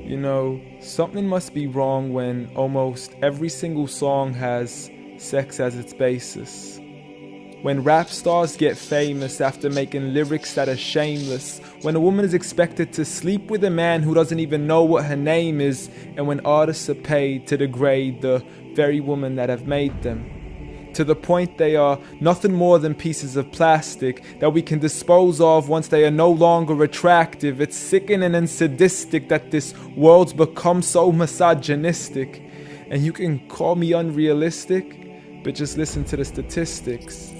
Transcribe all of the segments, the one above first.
You know, something must be wrong when almost every single song has sex as its basis. When rap stars get famous after making lyrics that are shameless. When a woman is expected to sleep with a man who doesn't even know what her name is. And when artists are paid to degrade the very women that have made them. To the point they are nothing more than pieces of plastic that we can dispose of once they are no longer attractive. It's sickening and sadistic that this world's become so misogynistic. And you can call me unrealistic, but just listen to the statistics.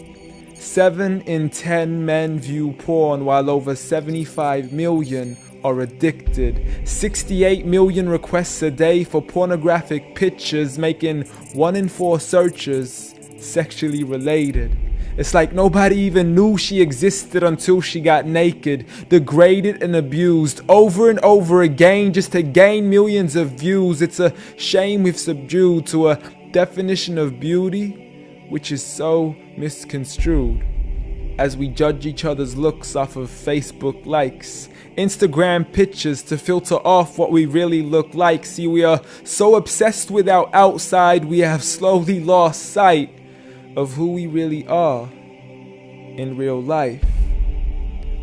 7 in 10 men view porn, while over 75 million are addicted. 68 million requests a day for pornographic pictures, making 1 in 4 searches sexually related. It's like nobody even knew she existed until she got naked, degraded and abused over and over again just to gain millions of views. It's a shame we've subdued to a definition of beauty which is so misconstrued, as we judge each other's looks off of Facebook likes, Instagram pictures to filter off what we really look like. See, we are so obsessed with our outside, we have slowly lost sight of who we really are in real life.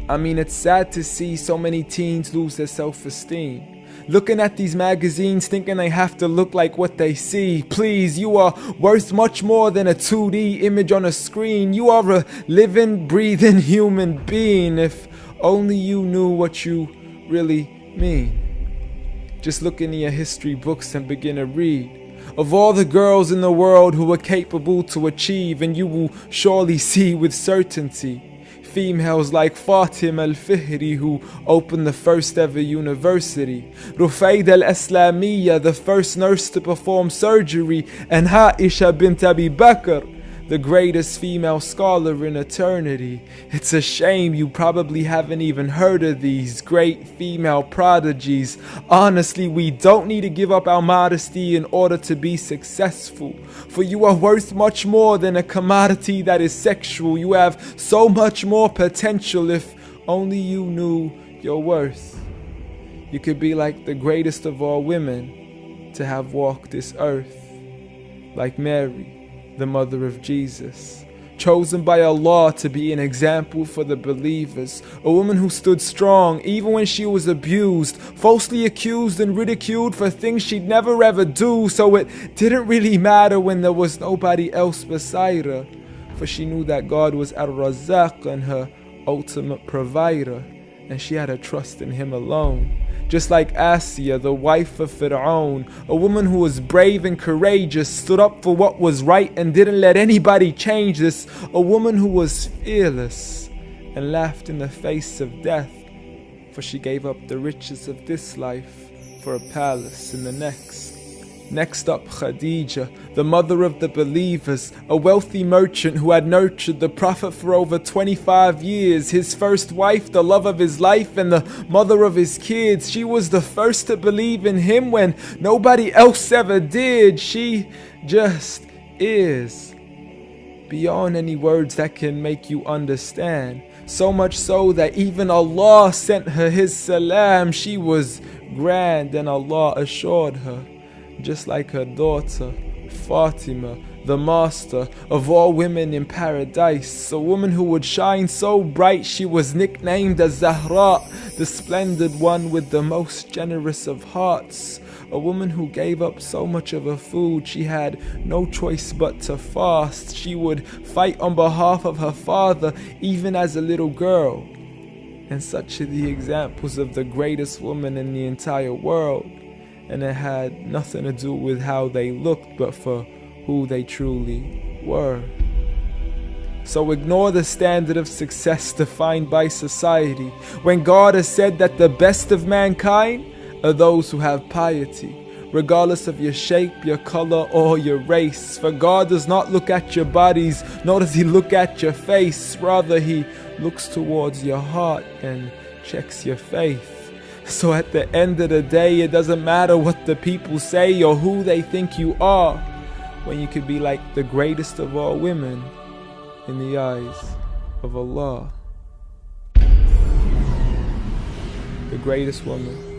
I mean, it's sad to see so many teens lose their self-esteem. Looking at these magazines thinking they have to look like what they see. Please, you are worth much more than a 2D image on a screen. You are a living, breathing human being. If only you knew what you really mean. Just look into your history books and begin to read of all the girls in the world who were capable to achieve, and you will surely see with certainty females like Fatima al-Fihri, who opened the first ever university, Rufaida al-Islamiyya, the first nurse to perform surgery, and Aisha bint Abi Bakr, the greatest female scholar in eternity. It's a shame you probably haven't even heard of these great female prodigies. Honestly, we don't need to give up our modesty in order to be successful, for you are worth much more than a commodity that is sexual. You have so much more potential if only you knew your worth. You could be like the greatest of all women to have walked this earth, like Mary, the mother of Jesus, chosen by Allah to be an example for the believers, a woman who stood strong even when she was abused, falsely accused and ridiculed for things she'd never ever do, so it didn't really matter when there was nobody else beside her, for she knew that God was Ar-Razzaq and her ultimate provider, and she had a trust in Him alone. Just like Asiya, the wife of Fir'aun, a woman who was brave and courageous, stood up for what was right and didn't let anybody change this, a woman who was fearless and laughed in the face of death, for she gave up the riches of this life for a palace in the next. Next up, Khadija, the mother of the believers, a wealthy merchant who had nurtured the Prophet for over 25 years, his first wife, the love of his life, and the mother of his kids. She was the first to believe in him when nobody else ever did. She just is, beyond any words that can make you understand. So much so that even Allah sent her His salam. She was grand, and Allah assured her, just like her daughter, Fatima, the master of all women in paradise, a woman who would shine so bright she was nicknamed as Zahra, the splendid one with the most generous of hearts, a woman who gave up so much of her food she had no choice but to fast. She would fight on behalf of her father even as a little girl. And such are the examples of the greatest woman in the entire world. And it had nothing to do with how they looked, but for who they truly were. So ignore the standard of success defined by society, when God has said that the best of mankind are those who have piety, regardless of your shape, your color, or your race. For God does not look at your bodies, nor does He look at your face. Rather, He looks towards your heart and checks your faith. So at the end of the day, it doesn't matter what the people say or who they think you are, when you could be like the greatest of all women in the eyes of Allah. The greatest woman